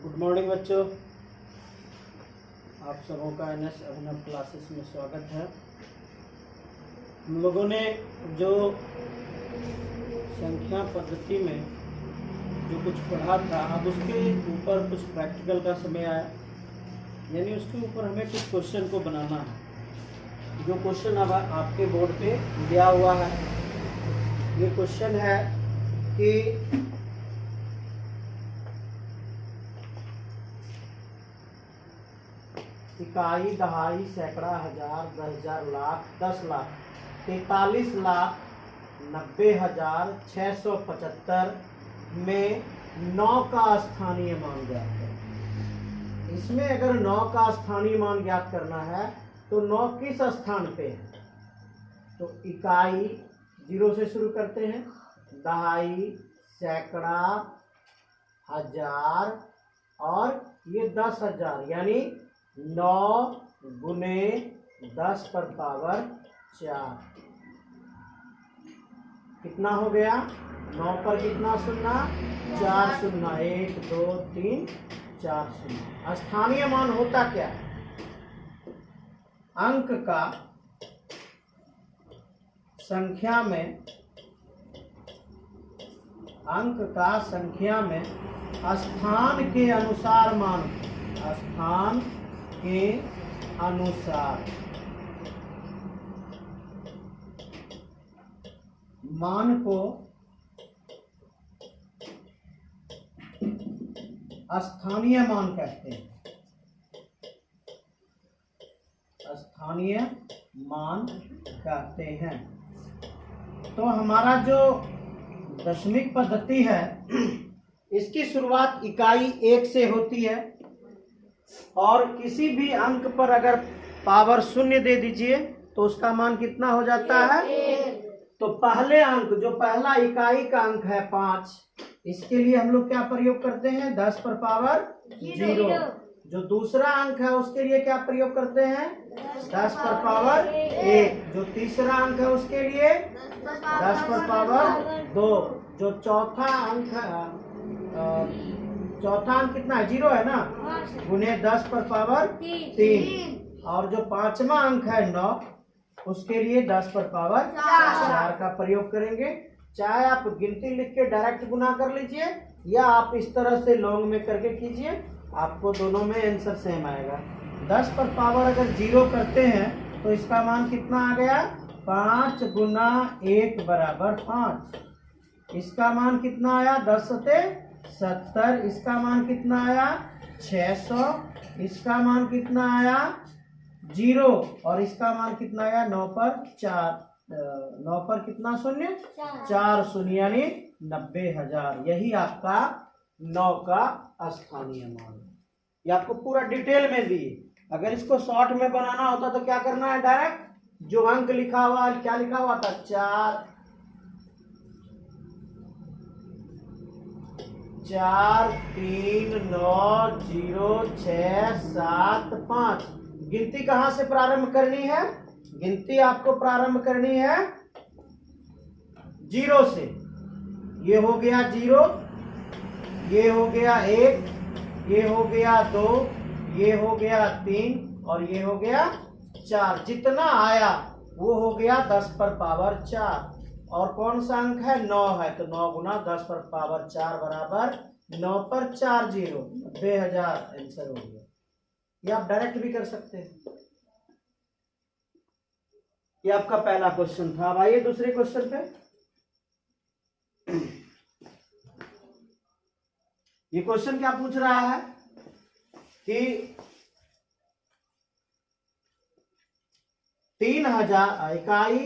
Good morning बच्चों, आप सबों का एनएस अभिनव क्लासेस में स्वागत है। हम लोगों ने जो संख्या पद्धति में जो कुछ पढ़ा था, अब उसके ऊपर कुछ प्रैक्टिकल का समय आया, यानी उसके ऊपर हमें कुछ क्वेश्चन को बनाना है। जो क्वेश्चन अब आपके बोर्ड पे दिया हुआ है, ये क्वेश्चन है कि इकाई, दहाई, सैकड़ा, हजार, 10,000, लाख, 10 लाख, 43,90,675 में 9 का स्थानीय मान ज्ञात करें। इसमें अगर 9 का स्थानीय मान ज्ञात करना है तो 9 किस स्थान पे है? तो इकाई 0 से शुरू करते हैं, दहाई, सैकड़ा, हजार और ये 10,000, यानी 9 गुने 10 पर पावर 4। कितना हो गया? 9 पर कितना शून्य? 4 शून्य, 1 2 3 4 शून्य। स्थानीय मान होता क्या है? अंक का संख्या में स्थान के अनुसार मान को स्थानीय मान कहते हैं। स्थानीय मान कहते हैं। तो हमारा जो दशमिक पद्धति है, इसकी शुरुआत इकाई 1 से होती है और किसी भी अंक पर अगर पावर 0 दे दीजिए तो उसका मान कितना हो जाता है? तो पहले अंक, जो पहला इकाई का अंक है 5, इसके लिए हम लोग क्या प्रयोग करते हैं? 10 पर पावर 0। जो दूसरा अंक है उसके लिए क्या प्रयोग करते हैं? 10 पर पावर 1। जो तीसरा अंक है उसके लिए 10 पर पावर 2। जो चौथा अंक कितना है? 0 है ना, गुने 10 पर पावर 3। और जो पांचवा अंक है 9, उसके लिए 10 पर पावर 4 का प्रयोग करेंगे। चाहे आप गिनती लिख के डायरेक्ट गुना कर लीजिए या आप इस तरह से लॉन्ग में करके कीजिए, आपको दोनों में आंसर सेम आएगा। 10 पर पावर अगर 0 करते हैं तो इसका मान कितना आ गया? 5 गुना 1 बराबर 5। इसका मान कितना आया? 10 सते 70। इसका मान कितना आया? 600। इसका मान कितना आया? 0। और इसका मान कितना आया? 9 पर 4। 9 पर कितना शून्य? 4 शून्य, यानी 90,000। यही आपका 9 का स्थानीय मान है। ये आपको पूरा डिटेल में दिए। अगर इसको शॉर्ट में बनाना होता तो क्या करना है? डायरेक्ट जो अंक लिखा हुआ, क्या लिखा हुआ था? 4 3 9 0 6 7 5। गिनती कहां से प्रारंभ करनी है? गिनती आपको प्रारंभ करनी है 0 से। ये हो गया 0, ये हो गया 1, ये हो गया 2, ये हो गया 3 और ये हो गया 4। जितना आया वो हो गया 10 पर पावर 4। और कौन सा अंक है? 9 है, तो 9 गुना 10 पर पावर 4 बराबर 9 पर 4 0, 90,000 आंसर हो गया। ये आप डायरेक्ट भी कर सकते हैं। ये आपका पहला क्वेश्चन था। अब आइए दूसरे क्वेश्चन पे। ये क्वेश्चन क्या पूछ रहा है कि 3,000 इकाई,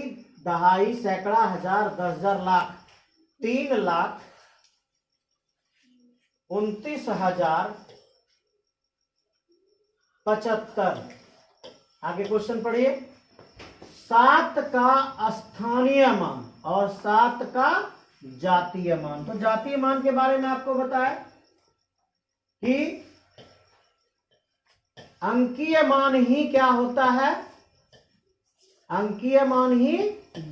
दहाई, सैकड़ा, हजार, 10,000, लाख, 3,29,075। आगे क्वेश्चन पढ़िए। 7 का स्थानीय मान और 7 का जातीय मान। तो जातीय मान के बारे में आपको बताया कि अंकीय मान ही क्या होता है? अंकीय मान ही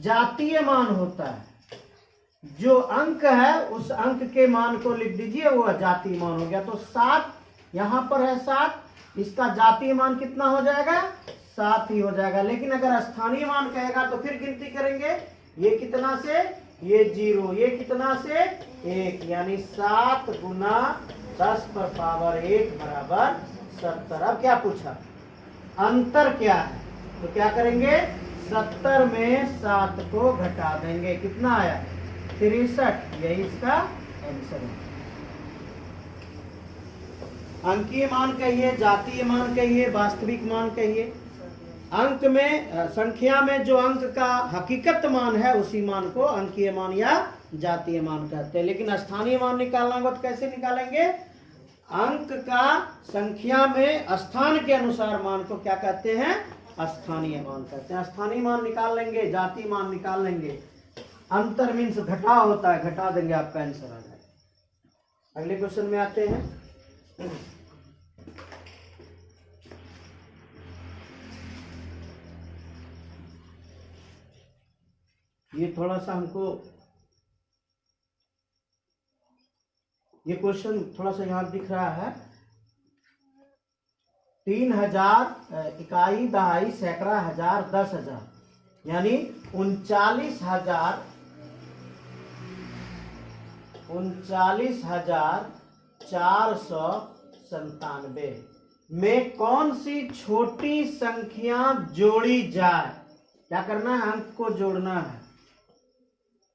जातीय मान होता है। जो अंक है उस अंक के मान को लिख दीजिए, वो जातीय मान हो गया। तो 7 यहाँ पर है 7, इसका जातीय मान कितना हो जाएगा? 7 ही हो जाएगा। लेकिन अगर स्थानीय मान कहेगा तो फिर गिनती करेंगे, ये कितना से? ये 0, ये कितना से? 1, यानी 7 गुना 10 पर पावर 1 बराबर 70। अब क्या पूछा? अंतर क्या है? तो क्या करेंगे? 70 में 7 को घटा देंगे, कितना आया? 63। यही इसका आंसर है। अंकीय मान कहिए, जातीय मान कहिए, वास्तविक मान कहिए। अंक में, संख्या में जो अंक का हकीकत मान है उसी मान को अंकीय मान या जातीय मान कहते हैं। लेकिन स्थानीय मान निकालना होगा तो कैसे निकालेंगे? अंक का संख्या में स्थान के अनुसार मान को क्या कहते हैं? स्थानीय मान कहते हैं। स्थानीय मान निकाल लेंगे, जातीय मान निकाल लेंगे। अंतर मीन्स घटा होता है, घटा देंगे, आपका आंसर आ जाएगा। अगले क्वेश्चन में आते हैं। ये थोड़ा सा हमको, ये क्वेश्चन थोड़ा सा यहाँ दिख रहा है। 3000 इकाई, दहाई, सैकड़ा, हजार, 10,000, यानी 39,497 में कौन सी छोटी संख्या जोड़ी जाए? क्या करना है? अंक को जोड़ना है,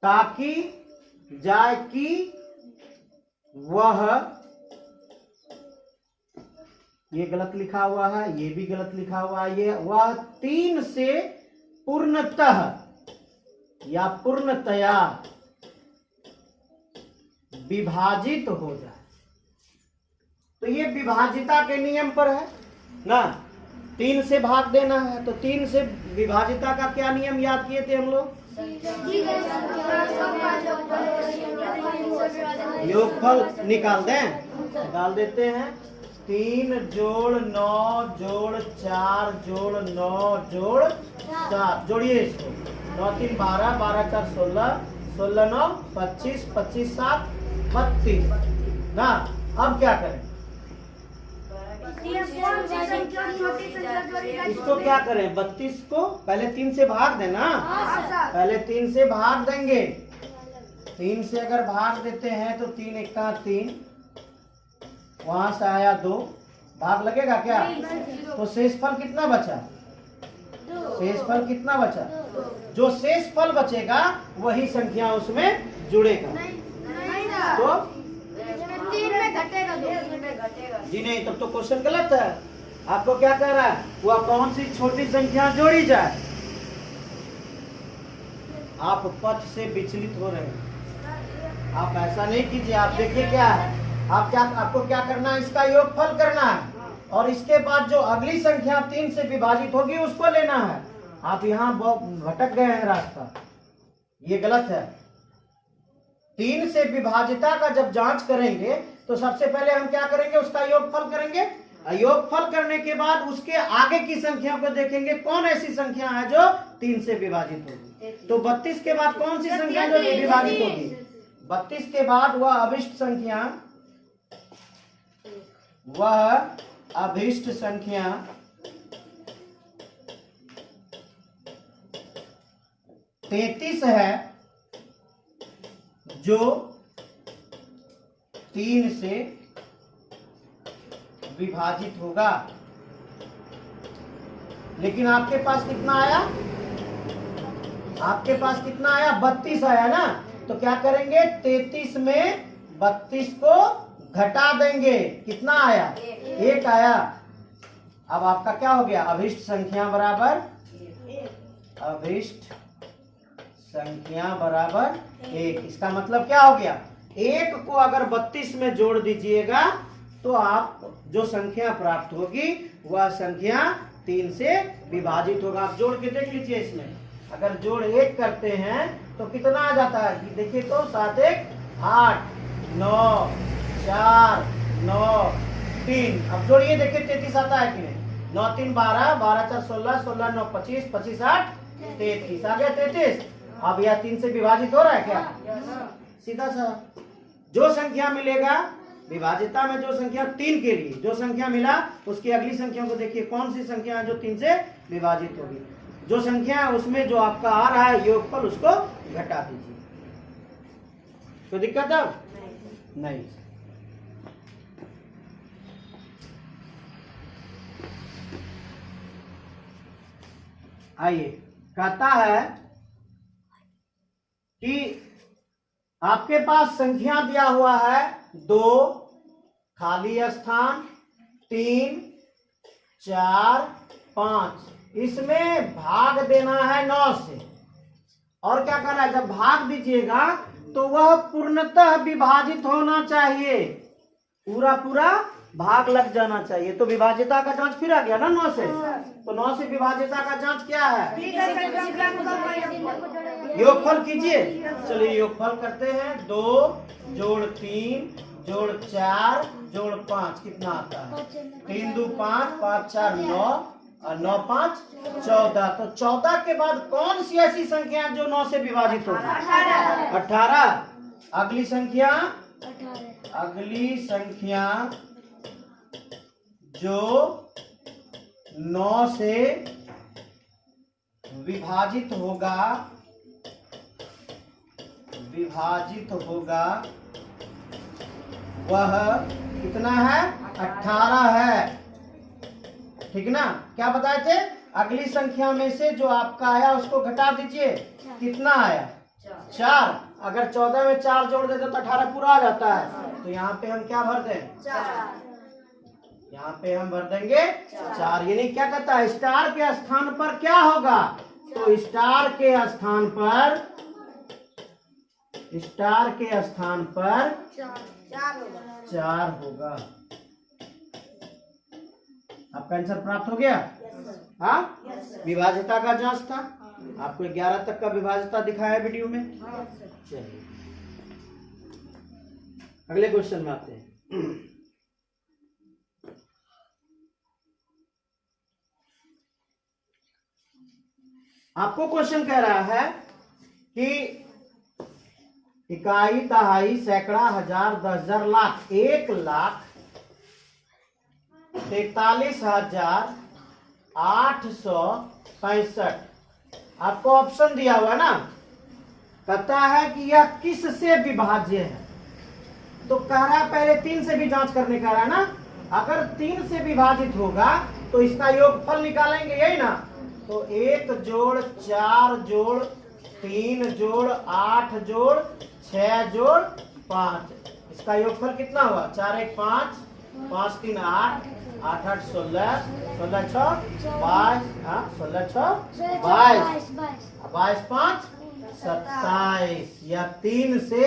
ताकि जाए कि वह, ये गलत लिखा हुआ है, ये भी गलत लिखा हुआ है, ये वह 3 से पूर्णतः या पूर्णतया विभाजित हो जाए। तो ये विभाजिता के नियम पर है ना, 3 से भाग देना है। तो 3 से विभाजिता का क्या नियम याद किए थे हम लोग? योगफल निकाल दें, निकाल देते हैं। 3 जोड़ 9 जोड़ 4 जोड़ 9 जोड़ 7, जोड़िए इसको। 9 3 12, 12 4 16, 16 9 25, 25 7 32 ना। अब क्या करें? इसको क्या करें? 32 को पहले 3 से भाग देना, पहले 3 से भाग देंगे। 3 से अगर भाग देते हैं तो 3 1 3, वहां से आया 2, भाग लगेगा क्या? तो शेषफल कितना बचा? शेषफल कितना बचा? जो शेषफल बचेगा वही संख्या उसमें जुड़ेगा। तो 3 में घटेगा, 2 में घटेगा। जी नहीं, तब तो क्वेश्चन गलत है। आपको क्या कह रहा है? वह कौन सी छोटी संख्या जोड़ी जाए? आप पथ से विचलित हो रहे हैं। आप ऐसा नहीं कीजिए। आप देखिए क्या है, आपको क्या करना है? इसका योगफल करना है और इसके बाद जो अगली संख्या 3 से विभाजित होगी उसको लेना है। आप यहाँ भटक गए हैं रास्ता, ये गलत है। 3 से विभाजिता का जब जांच करेंगे तो सबसे पहले हम क्या करेंगे? उसका योगफल करेंगे। योगफल करने के बाद उसके आगे की संख्या को देखेंगे, कौन ऐसी संख्या है जो 3 से विभाजित होगी। तो 32 के बाद कौन सी संख्या जो विभाजित होगी? 32 के बाद वह अभिष्ट संख्या, वह अभिष्ट संख्या 33 है जो 3 से विभाजित होगा। लेकिन आपके पास कितना आया? आपके पास कितना आया? 32 आया ना। तो क्या करेंगे? 33 में 32 को घटा देंगे। कितना आया? 1 आया। अब आपका क्या हो गया? अभिष्ट संख्या बराबर, अभिष्ट संख्या बराबर 1। इसका मतलब क्या हो गया? 1 को अगर 32 में जोड़ दीजिएगा तो आप जो संख्या प्राप्त होगी वह संख्या 3 से विभाजित होगा। आप जोड़ के देख लीजिए। इसमें अगर जोड़ 1 करते हैं तो कितना आ जाता है? कि देखिए तो 7 1 8 9 4 9 3। अब जोड़िए, देखिए 33 आता है कि नहीं? 9 3 12, 12 4 16, 16 9 25, 25 8 33, आ गया 33। अब यह 3 से विभाजित हो रहा है क्या? सीधा सा जो संख्या मिलेगा विभाजिता में जो संख्या 3 के लिए जो संख्या मिला उसकी अगली संख्या को देखिए कौन सी संख्या है जो 3 से विभाजित होगी। जो संख्या है उसमें जो आपका आ रहा है योगफल उसको घटा दीजिए। तो दिक्कत है? नहीं। आइए, कहता है कि आपके पास संख्या दिया हुआ है 2, खाली स्थान 3, 4, 5। इसमें भाग देना है 9 से। और क्या करना है, जब भाग दीजिएगा तो वह पूर्णतः विभाजित होना चाहिए, पूरा पूरा भाग लग जाना चाहिए। तो विभाजिता का जांच फिर आ गया ना 9 से। तो 9 से विभाजिता का जांच क्या है? योगफल कीजिए। चलिए योगफल करते हैं। 2 जोड़ 3 जोड़ 4 जोड़ 5 कितना आता है? 3 2 5 5 4 9 और 9 5 14। तो 14 के बाद कौन सी ऐसी संख्या है जो 9 से विभाजित होगी? 18। अगली संख्या जो 9 से विभाजित होगा वह कितना है? 18 है। ठीक ना? क्या बताए थे? अगली संख्या में से जो आपका आया उसको घटा दीजिए। कितना आया? 4। अगर 14 में 4 जोड़ देते तो 18 पूरा आ जाता है। तो यहाँ पे हम क्या भर दें? 4। यहाँ पे हम भर देंगे 4। यानी क्या कहता है, स्टार के स्थान पर क्या होगा? तो स्टार के स्थान पर 4 होगा। आपका आंसर प्राप्त हो गया? हाँ, विभाजिता का जांच था। आपको 11 तक का विभाजिता दिखाया वीडियो में। चलिए अगले क्वेश्चन में आते हैं। आपको क्वेश्चन कह रहा है कि इकाई, दहाई, सैकड़ा, हजार, 10,000, लाख, 1,43,865। आपको ऑप्शन दिया हुआ है ना, कहता है कि यह किस से विभाज्य है। तो कह रहा है पहले 3 से भी जांच करने का रहा है ना। अगर 3 से विभाजित होगा तो इसका योगफल निकालेंगे, यही ना। तो 1 जोड़ 4 जोड़ 3 जोड़ 8 जोड़ 6 जोड़ 5, इसका योगफल कितना हुआ? 4 1 5 5 3 8 8 8 16 16 6 22 16 6 22 22 5 27। यह 3 से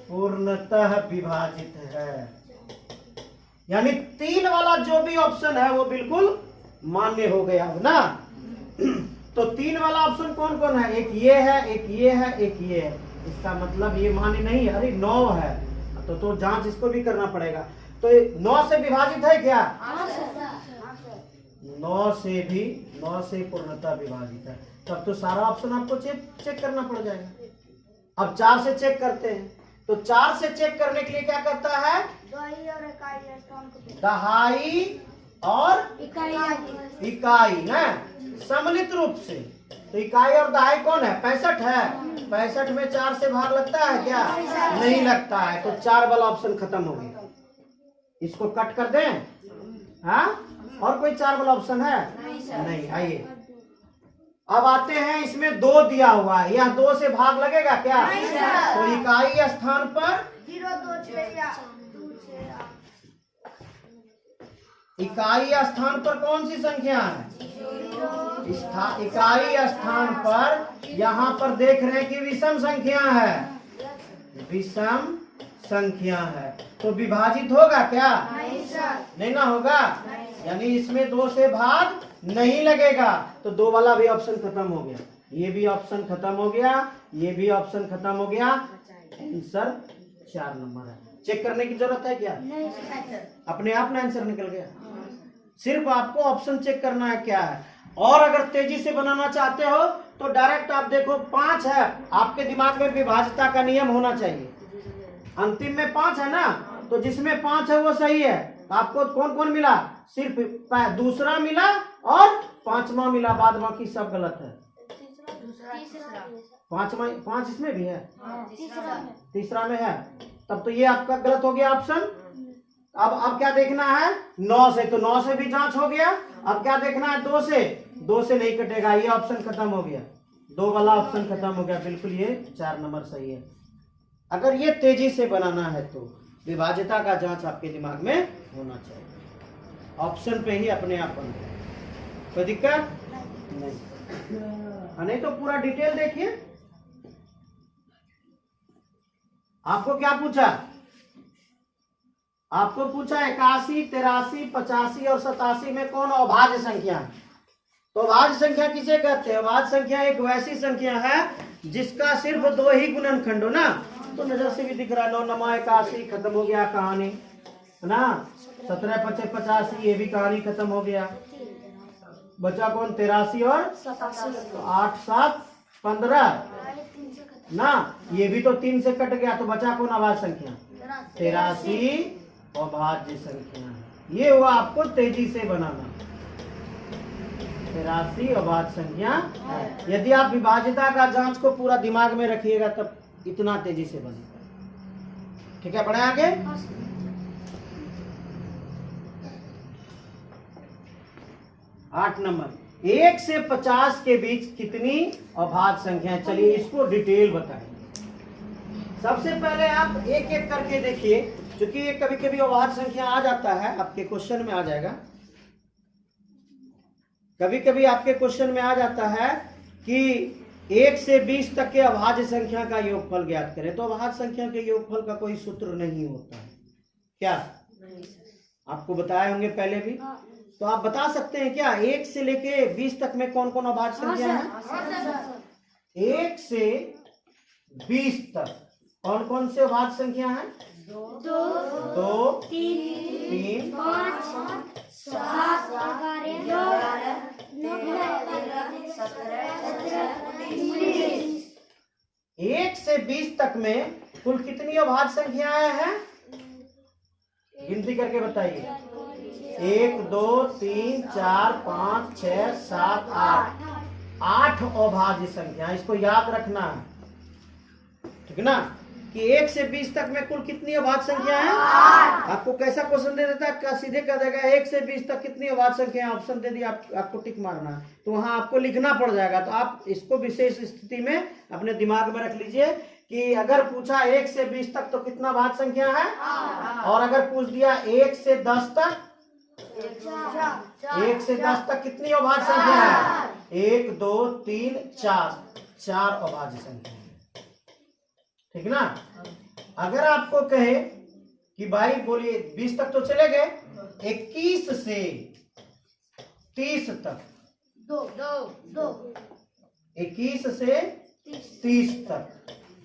पूर्णतः विभाजित है। यानी 3 वाला जो भी ऑप्शन है वो बिल्कुल मान्य हो गया ना। तो 3 वाला ऑप्शन कौन कौन है? एक ये है, एक ये है, एक ये है। इसका मतलब ये मान्य नहीं है। अरे 9 है तो जांच इसको भी करना पड़ेगा। तो 9 से विभाजित है क्या? 9 से पूर्णतः विभाजित है। तब तो सारा ऑप्शन आपको चेक करना पड़ जाएगा। अब 4 से चेक करते हैं। तो 4 से चेक करने के लिए क्या करता है? दहाई और इकाई ना सम्मिलित रूप से। तो इकाई और दहाई कौन है? 65 है। 65 में 4 से भाग लगता है क्या? नहीं लगता है। तो 4 वाला ऑप्शन खत्म हो गया। इसको कट कर दें। हाँ, और कोई 4 वाला ऑप्शन है? नहीं। आइए अब आते हैं, इसमें 2 दिया हुआ है। यह 2 से भाग लगेगा क्या? तो इकाई स्थान पर कौन सी संख्या है? इकाई स्थान पर यहाँ पर देख रहे हैं कि विषम संख्या है। विषम संख्या है तो विभाजित होगा क्या? नहीं ना होगा। यानी इसमें 2 से भाग नहीं लगेगा। तो 2 वाला भी ऑप्शन खत्म हो गया। ये भी ऑप्शन खत्म हो गया। ये भी ऑप्शन खत्म हो गया। आंसर 4 नंबर है। चेक करने की जरूरत है क्या? अपने आप ना आंसर निकल गया। सिर्फ आपको ऑप्शन चेक करना है क्या है। और अगर तेजी से बनाना चाहते हो तो डायरेक्ट आप देखो 5 है, आपके दिमाग में विभाजिता का नियम होना चाहिए। अंतिम में 5 है ना, तो जिसमें 5 है वो सही है। आपको कौन कौन मिला? सिर्फ दूसरा मिला और पांचवा मिला, बाद बाकी सब गलत है। पांचवा 5 इसमें भी है, तीसरा में है, तब तो ये आपका गलत हो गया ऑप्शन। अब क्या देखना है? 9 से, तो 9 से भी जांच हो गया। अब क्या देखना है? 2 से, 2 से नहीं कटेगा, ये ऑप्शन खत्म हो गया, 2 वाला ऑप्शन खत्म हो गया, बिल्कुल ये 4 नंबर सही है। अगर ये तेजी से बनाना है तो विभाज्यता का जांच आपके दिमाग में होना चाहिए, ऑप्शन पे ही अपने आप बनता है, कोई दिक्कत नहीं तो पूरा डिटेल देखिए। आपको क्या पूछा? आपको पूछा 81, 83, 85 और 87 में कौन अभाज्य संख्या है? तो अभाज्य संख्या किसे कहते हैं? अभाज्य संख्या एक वैसी संख्या है जिसका सिर्फ 2 ही गुणनखंड हो ना, तो नजर से भी दिख रहा है 9 नमा 81, खत्म हो गया कहानी है ना। 17 25 85, ये भी कहानी खत्म हो गया। बचा कौन? 83 और 8 7 15 ना, ये भी तो 3 से कट गया, तो बचा कौन अभाज्य संख्या? 83 अभाज्य संख्या है। ये हुआ आपको तेजी से बनाना, 83 अभाज्य संख्या है। यदि आप विभाज्यता का जांच को पूरा दिमाग में रखिएगा तब इतना तेजी से बनेगा। ठीक है, बढ़े आगे। 8 नंबर, 1 से 50 के बीच कितनी अभाज्य संख्या? चलिए इसको डिटेल बताएं। सबसे पहले आप एक एक करके देखिए, क्योंकि ये कभी कभी अभाज्य संख्या आ जाता है, आपके क्वेश्चन में आ जाएगा। कभी कभी आपके क्वेश्चन में आ जाता है कि 1 से 20 तक के अभाज्य संख्या का योगफल ज्ञात करें। तो अभाज्य संख्या के योगफल का कोई सूत्र नहीं होता है क्या? आपको बताए होंगे पहले भी। तो आप बता सकते हैं क्या 1 से लेके 20 तक में कौन कौन अभाज्य संख्या है? 1 से 20 तक कौन कौन से अभाज्य संख्या है? 2 3 5 7 1 से 20 तक में कुल कितनी अभाज्य संख्याएं हैं? गिनती करके बताइए। 1 2 3 4 5 6 7 8 अभाज्य संख्या। इसको याद रखना है, ठीक है ना, कि 1 से 20 तक में कुल कितनी अभाज्य संख्या है? आपको कैसा क्वेश्चन दे देता है, सीधे कह देगा 1 से 20 तक कितनी अभाज्य संख्या है, ऑप्शन दे दिया, आपको टिक मारना है, तो वहां आपको लिखना पड़ जाएगा। तो आप इसको विशेष स्थिति में अपने दिमाग में रख लीजिए कि अगर पूछा 1 से 20 तक तो कितना अभाज्य संख्या है, और अगर पूछ दिया 1 से 10 तक, 1 से 10 तक कितनी अभाज्य संख्या है? 1 2 3 4 अभाज्य संख्या, ठीक ना। अगर आपको कहे कि भाई बोलिए 20 तक तो चले गए, 21 से 30 तक, 21 से 30 तक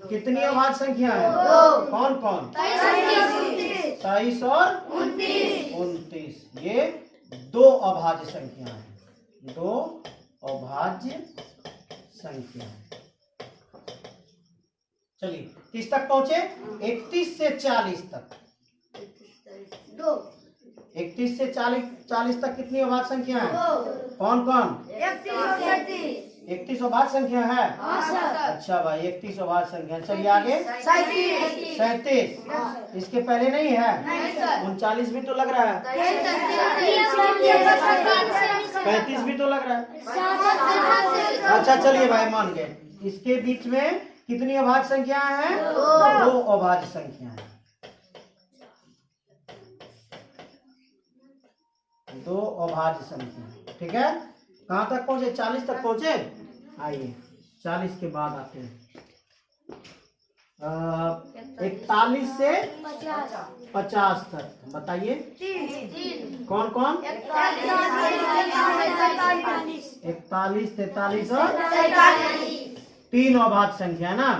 कितनी अभाज्य संख्या है? कौन कौन? 23 और 29। ये 2 अभाज्य संख्या है, 2 अभाज्य संख्या। चलिए 30 तक पहुंचे। 31 से 40 तक, 31 से 40 तक कितनी अभाज्य संख्या है? कौन कौन? 31 अभाज्य संख्या है। अच्छा भाई 31 अभाज्य संख्या। चलिए आगे। 37 इसके पहले नहीं है। 39 भी तो लग रहा है, 35 भी तो लग रहा है। अच्छा चलिए भाई मान गए। इसके बीच में कितनी अभाज्य संख्या है? 2 अभाज्य संख्या है, 2 अभाज्य संख्या, ठीक है। कहां तक पहुंचे? 40 तक पहुंचे। आइए 40 के बाद आते हैं 41 से 50 तक, बताइए कौन कौन? 41 43 और 3 अभाज्य संख्या ना।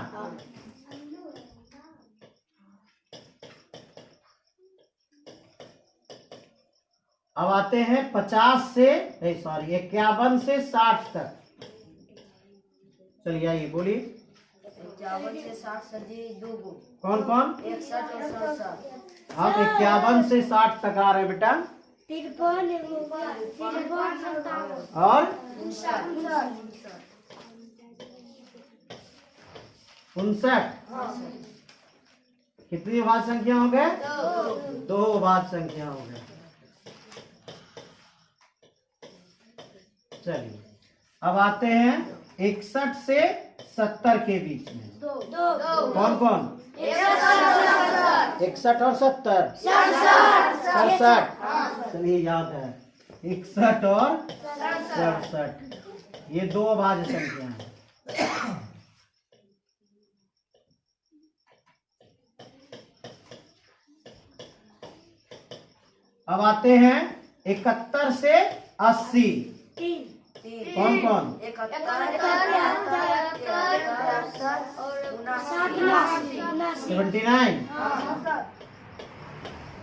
अब आते हैं 51 से 60 तक। चलिए आइए बोलिए। 51 से 60 सदी 2 गुण। कौन कौन? 61 और 67। अब 51 से 60 तक आ रहे बेटा। 53 और 59। कितनी अभाज्य संख्या हो गए? 2 अभाज्य संख्या हो गए। चलिए अब आते हैं 61 से 70 के बीच में। कौन कौन? 61 और 70। 67। चलिए याद है 61 और 67 ये 2 अभाज्य संख्या है। अब आते हैं 71 से 80। कौन कौन? 79।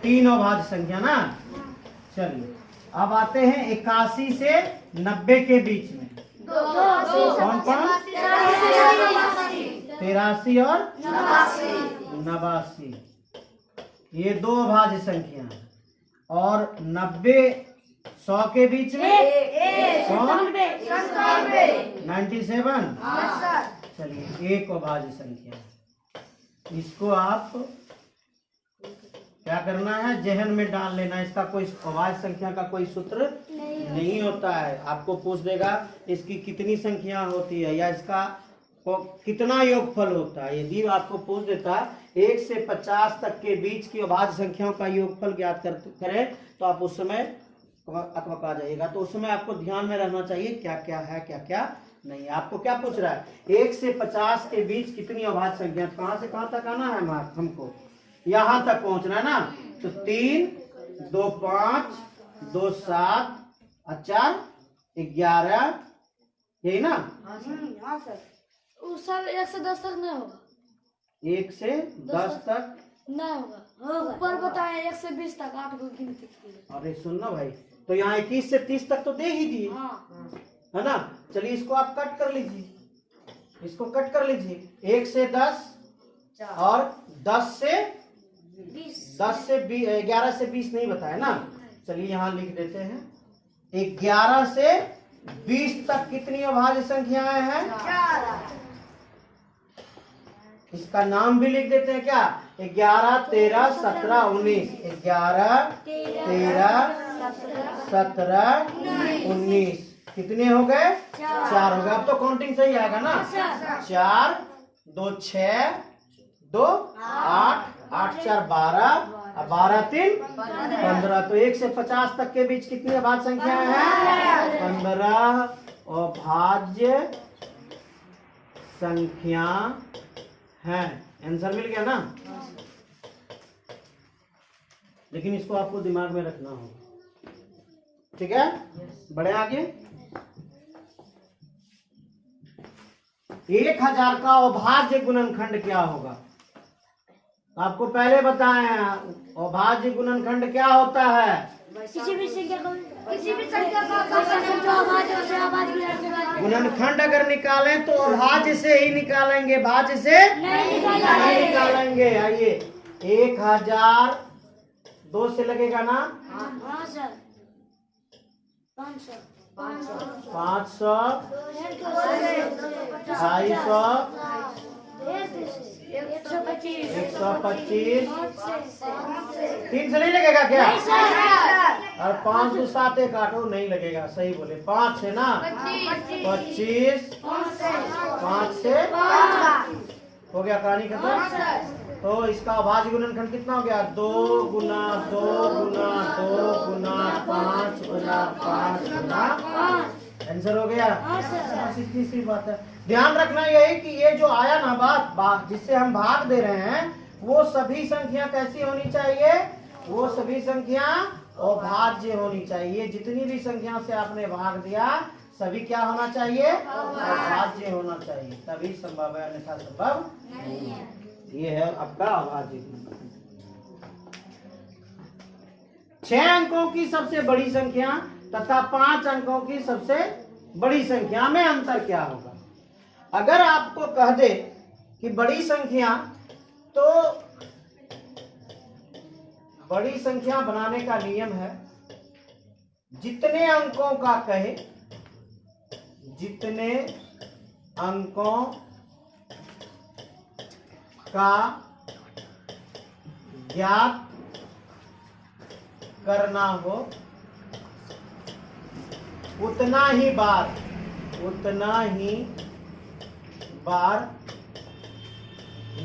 3 अभाज्य संख्या ना। चलिए अब आते हैं 81 से 90 के बीच में। कौन कौन? 83 और 89 ये 2 अभाज्य संख्या है। और 90 100 के बीच में कौन? 97। चलिए 1 अभाज्य संख्या। इसको आप क्या करना है? जहन में डाल लेना। इसका कोई अभाज्य संख्या का कोई सूत्र नहीं होता है। आपको पूछ देगा इसकी कितनी संख्या होती है या इसका कितना योगफल होता है। यदि आपको पूछ देता 1 से 50 तक के बीच की अभाज्य संख्याओं का योगफल ज्ञात करें तो आप उस समय अकबका जाइएगा। तो उस समय आपको ध्यान में रहना चाहिए क्या क्या है क्या क्या नहीं। आपको क्या पूछ रहा है? 1 से 50 के बीच कितनी अभाज्य संख्या। कहां से कहां तक आना है हमको? यहां तक पहुंचना है ना। तो 3 2 5 2 7 और 4 11 यही ना। सर 1 से 10 तक नहीं होगा। 1 से 10 तक नहीं होगा। ऊपर बताए 1 से 20 तक 8 को गिनती। अरे सुनना भाई, तो यहाँ 21 से 30 तक तो दे ही दिए है ना। चलिए इसको आप कट कर लीजिए। इसको कट कर लीजिए। 1 से 10 और 10 से 11 से 20 नहीं बताया ना। चलिए यहाँ लिख देते हैं 11 से 20 तक कितनी अभाज्य संख्याएं हैं? इसका नाम भी लिख देते हैं क्या? 11 13 17 19। 11 13 17 19 कितने हो गए? 4 हो गए। अब तो काउंटिंग सही आएगा ना। 4 2 6 2 8 8 4 12 और 12 3 15। तो 1 से 50 तक के बीच कितनी अभाज्य संख्याएं हैं? 15 अभाज्य संख्या है। आंसर मिल गया ना। लेकिन इसको आपको दिमाग में रखना होगा। ठीक है, बढ़े आगे। 1000 का अभाज्य गुणनखंड क्या होगा? आपको पहले बताए हैं अभाज्य गुणनखंड क्या होता है। किसी भी संख्या का गुणनखंड अगर निकालें तो अभाज्य से ही निकालेंगे, भाज्य से नहीं निकालेंगे। आइए 1000 2 से लगेगा ना। 500 250 125 3 से नहीं लगेगा क्या? और 5 2 7 1 8 नहीं लगेगा। सही बोले। 5 है ना। 25 5 से हो गया। कहानी खत्म। तो इसका अभाज्य गुणनखंड कितना हो गया? 2 गुना 2 गुना 2 गुना 5 गुना 5 गुना। आंसर हो गया। बस इतनी सी बात है। ध्यान रखना यही कि ये जो आया ना बात जिससे हम भाग दे रहे हैं वो सभी संख्या कैसी होनी चाहिए? वो सभी संख्या अभाज्य होनी चाहिए। जितनी भी संख्या से आपने भाग दिया सभी क्या होना चाहिए? अभाज्य होना चाहिए। तभी संभव है, अन्यथा संभव नहीं है। ये है आपका अभाज्य। 6 अंकों की सबसे बड़ी संख्या तथा 5 अंकों की सबसे बड़ी संख्या में अंतर क्या होगा? अगर आपको कह दे कि बड़ी संख्या, तो बड़ी संख्या बनाने का नियम है जितने अंकों का कहे, जितने अंकों का ज्ञात करना हो उतना ही बार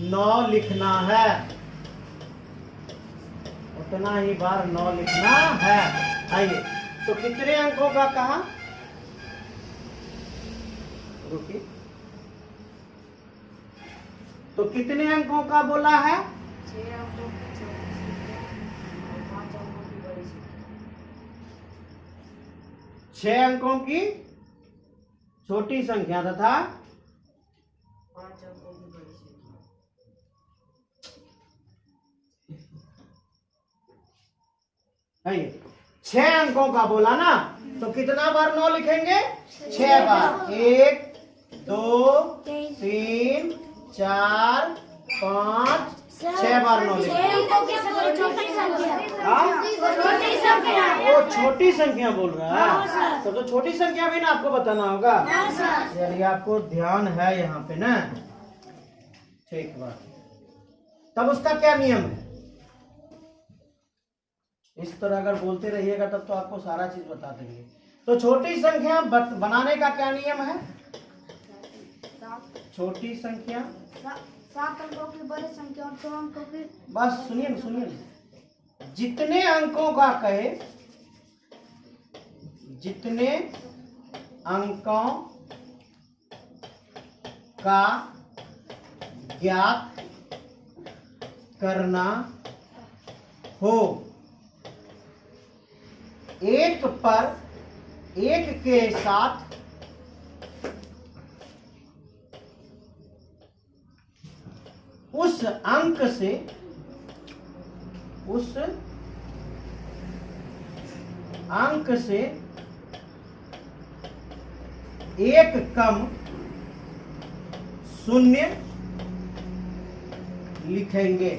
9 लिखना है, उतना ही बार 9 लिखना है। आइए, तो कितने अंकों का कहा, रुकिए, तो कितने अंकों का बोला है? 6 अंकों की छोटी संख्या तथा 5 अंकों की बड़ी संख्या। आइए, 6 अंकों का बोला ना, तो कितना बार 9 लिखेंगे? 6 बार। 1 2 3 4 5 6 बार 9 लिखेंगे। वो छोटी संख्या बोल रहा है, तो छोटी संख्या भी ना आपको बताना होगा। चलिए, आपको ध्यान है यहाँ पे ना, ठीक बात। तब उसका क्या नियम है? इस तरह अगर बोलते रहिएगा तब तो आपको सारा चीज बता देंगे। तो छोटी संख्या बनाने का क्या नियम है? छोटी संख्या 7 अंकों की बड़ी संख्या और 2 अंकों की। बस सुनिए, जितने अंकों का कहे, जितने अंकों का ज्ञात करना हो, एक पर एक के साथ उस अंक से एक कम शून्य लिखेंगे।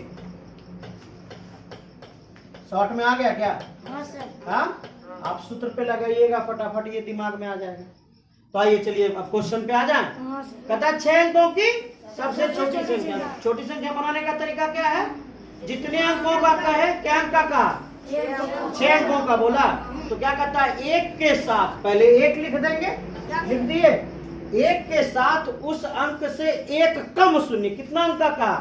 शॉर्ट में आ गया क्या? हाँ सर। हाँ, आप सूत्र पे लगाइएगा, फटाफट ये दिमाग में आ जाएगा। तो आइए, चलिए अब क्वेश्चन पे आ जाए। हाँ सर। कहता है 6 अंकों की सबसे छोटी संख्या। छोटी संख्या बनाने का तरीका क्या है? जितने अंकों का कहे, क्या अंक का कहा? 6 अंकों का बोला, तो क्या कहता है? एक के साथ, पहले 1 लिख देंगे, लिख दिए। 1 के साथ उस अंक से एक कम शून्य, कितना अंक का कहा?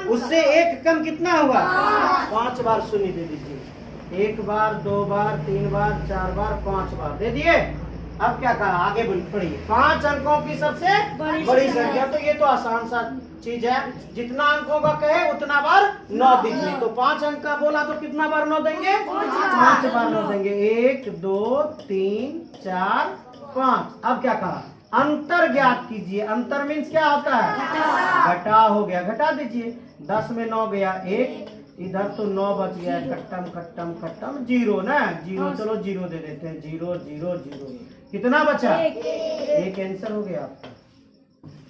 उससे एक कम कितना हुआ? 5 बार शून्य दे दीजिए। 1 बार, 2 बार, 3 बार, 4 बार, 5 बार दे दिए। अब क्या कहा? आगे पढ़िए। 5 अंकों की सबसे बड़ी संख्या, तो ये तो आसान सा चीज है। जितना अंकों का कहे उतना बार 9 दीजिए। तो 5 अंक का बोला तो कितना बार 9 देंगे? 5 बार 9 देंगे। 1 2 3 4 5। अब क्या कहा? अंतर ज्ञात कीजिए। अंतर मीन्स क्या होता है? घटा हो गया, घटा दीजिए। 10 में 9 गया 1, इधर तो 9 बच गया। खट्टम खट्टम खट्टम 0 ना, 0। चलो 0 दे देते हैं। 0 0 0, कितना बचा? एक आंसर हो गया आपका।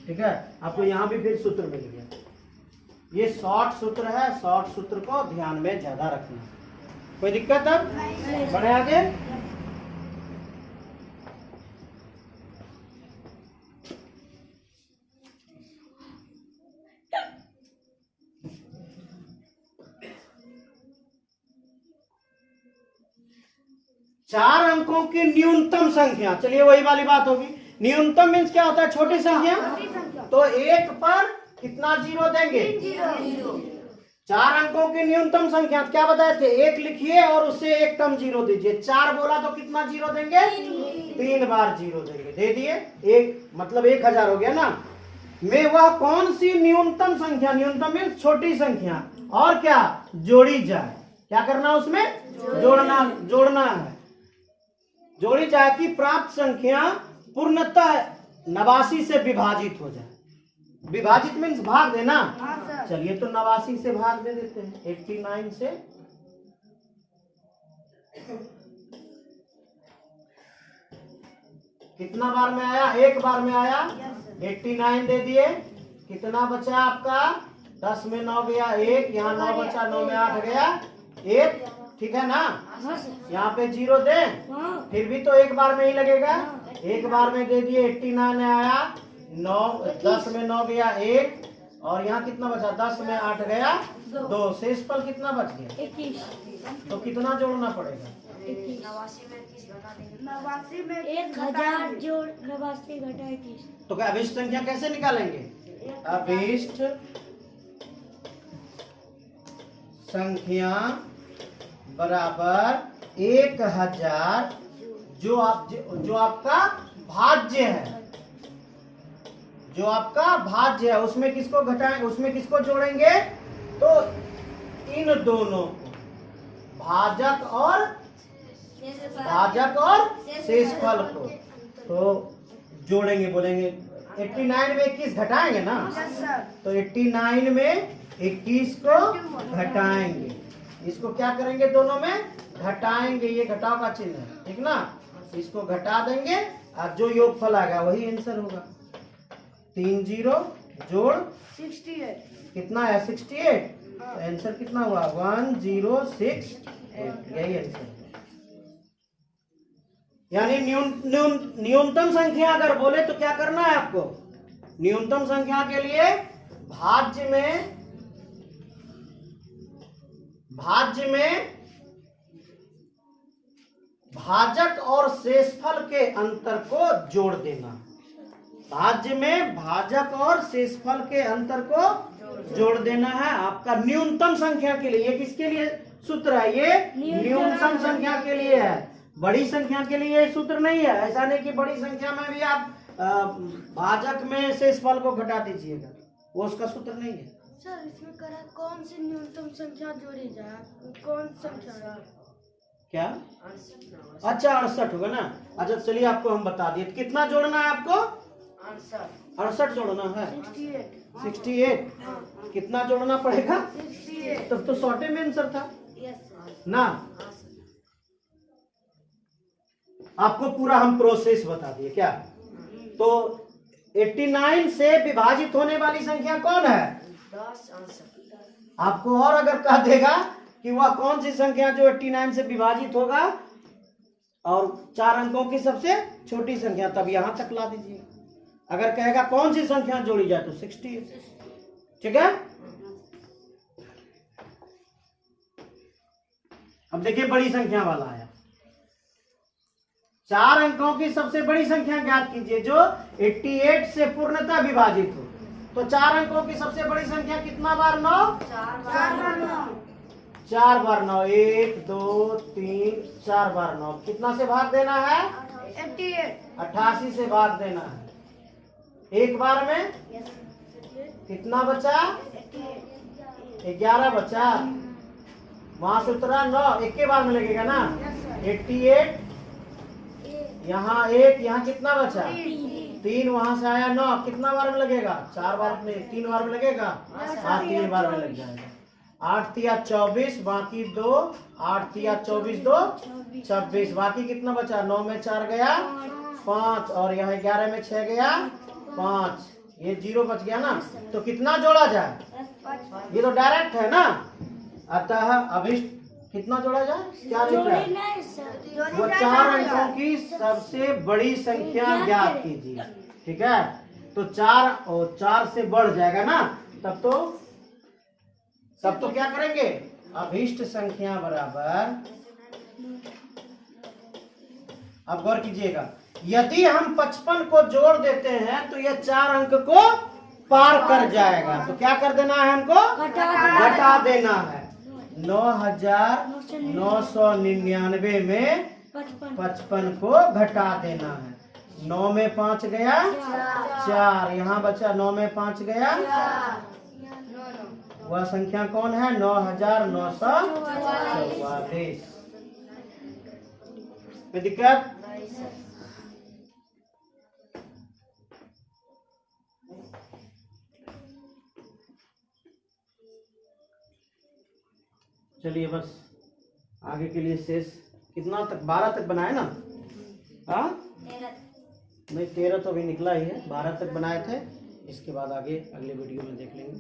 ठीक है, आपको यहाँ भी फिर सूत्र मिल गया। ये शॉर्ट सूत्र है, शॉर्ट सूत्र को ध्यान में ज्यादा रखना। कोई दिक्कत अब? बढ़े आगे। चार अंकों की न्यूनतम संख्या। चलिए, वही वाली बात होगी। न्यूनतम मीन्स क्या होता है? छोटी संख्या। तो 1 पर कितना 0 देंगे? 4 अंकों की न्यूनतम संख्या क्या बताए थे? 1 लिखिए और उससे एक कम 0 दीजिए। 4 बोला तो कितना 0 देंगे? 3 बार 0 देंगे। दे दिए। 1 मतलब 1000 हो गया ना। में वह कौन सी न्यूनतम संख्या, न्यूनतम मीन्स छोटी संख्या, और क्या जोड़ी जाए? क्या करना उसमें? जोड़ना है। जोड़ी जाए कि प्राप्त संख्या पूर्णतः 89 से विभाजित हो जाए। विभाजित मीन्स भाग देना। चलिए, तो 89 से भाग दे देते हैं। 89 से कितना बार में आया? 1 बार में आया। 89 दे दिए। कितना बचा आपका? 10 में 9 गया 1, यहाँ 9 बचा, 9 में 8 गया 1, ठीक है ना? हाँ सर। यहाँ पे 0 दे, हाँ फिर भी तो एक बार में ही लगेगा। एक बार में दे दिए, 89 आया, 9 10 में 9 गया 1, और यहाँ कितना बचा? 10 में 8 गया 2, शेषफल कितना बच गया? 21। तो कितना जोड़ना पड़ेगा? 21। 89 में 1000 जोड़ 89 घटा 21। तो क्या अभिष्ट संख्या कैसे निकालेंगे? अभिष्ट संख्या बराबर 1000 जो आपका भाज्य है, जो आपका भाज्य है उसमें किसको घटाएं, उसमें किसको जोड़ेंगे? तो इन दोनों को, भाजक और शेषफल को तो जोड़ेंगे। बोलेंगे 89 में 21 घटाएंगे ना, तो 89 में 21 को घटाएंगे। इसको क्या करेंगे? दोनों में घटाएंगे, ये घटाव का चिन्ह है, ठीक ना? इसको घटा देंगे और जो योगफल आएगा वही आंसर होगा। 3 0 जोड़ 68 कितना है? 68। तो आंसर कितना हुआ? 1068, यही आंसर है। यानी न्यूनतम संख्या अगर बोले तो क्या करना है आपको? न्यूनतम संख्या के लिए भाज्य में भाजक और शेषफल के अंतर को जोड़ देना। भाज्य में भाजक और शेषफल के अंतर को जोड़ देना है आपका न्यूनतम संख्या के लिए। ये किसके लिए सूत्र है? ये न्यूनतम संख्या के लिए है, बड़ी संख्या के लिए ये सूत्र नहीं है। ऐसा नहीं कि बड़ी संख्या में भी आप भाजक में शेषफल को घटा दीजिएगा, वो उसका सूत्र नहीं है। सर इसमें करा कौन सी न्यूनतम संख्या जोड़ी जाए? कौन संख्या? क्या? अच्छा 68 होगा ना। अच्छा चलिए आपको हम बता दिए कितना जोड़ना है आपको? 68 जोड़ना है। 68 कितना जोड़ना पड़ेगा? 68। तब तो शॉर्टे में आंसर था ना। आपको पूरा हम प्रोसेस बता दिए क्या? तो 89 से विभाजित होने वाली संख्या कौन है? 10। आपको और अगर कह देगा कि वह कौन सी संख्या जो 89 से विभाजित होगा और 4 अंकों की सबसे छोटी संख्या, तब यहां तक ला दीजिए। अगर कहेगा कौन सी संख्या जोड़ी जाए तो 68, ठीक है। अब देखिए बड़ी संख्या वाला आया, 4 अंकों की सबसे बड़ी संख्या ज्ञात कीजिए जो 88 से पूर्णतः विभाजित हो। तो 4 अंकों की सबसे बड़ी संख्या कितना बार? 9। 4 बार 9, 1 2 3 4 बार 9। कितना से भाग देना है? 88 से भाग देना है। एक बार में कितना बचा? 11 बचा। वहां से उतरा 9, एक के बार में लगेगा ना। 88 यहाँ 1, यहाँ कितना बचा? 3, वहां से आया 9, कितना बार में लगेगा? 4 बार में, 3 बार में लगेगा। हाँ 3 बार में लग जाएगा। 8 तिया 24, बाकी 2, 8 तिया 24 2 26, बाकी कितना बचा? 9 में 4 गया 5, और यहाँ 11 में 6 गया 5, ये 0 बच गया ना। तो कितना जोड़ा जाए? ये तो डायरेक्ट है ना। अतः अभिष्ट कितना जोड़ा जाए? क्या लिख रहा है? वो 4 अंकों की सबसे बड़ी संख्या ज्ञात कीजिए, ठीक है। तो 4 और 4 से बढ़ जाएगा ना, तब तो क्या करेंगे? अभिष्ट संख्या बराबर, अब गौर कीजिएगा, यदि हम 55 को जोड़ देते हैं तो यह 4 अंक को पार कर जाएगा। तो क्या कर देना है हमको? घटा देना है। 9999 में 55 को घटा देना है। 9 में 5 गया 4, यहाँ बचा 9 में 5 गया। वह संख्या कौन है? 9944। कोई दिक्कत? चलिए बस आगे के लिए शेष कितना तक? 12 तक बनाए ना? हाँ नहीं 13 तो अभी निकला ही है, 12 तक बनाए थे। इसके बाद आगे अगले वीडियो में देख लेंगे।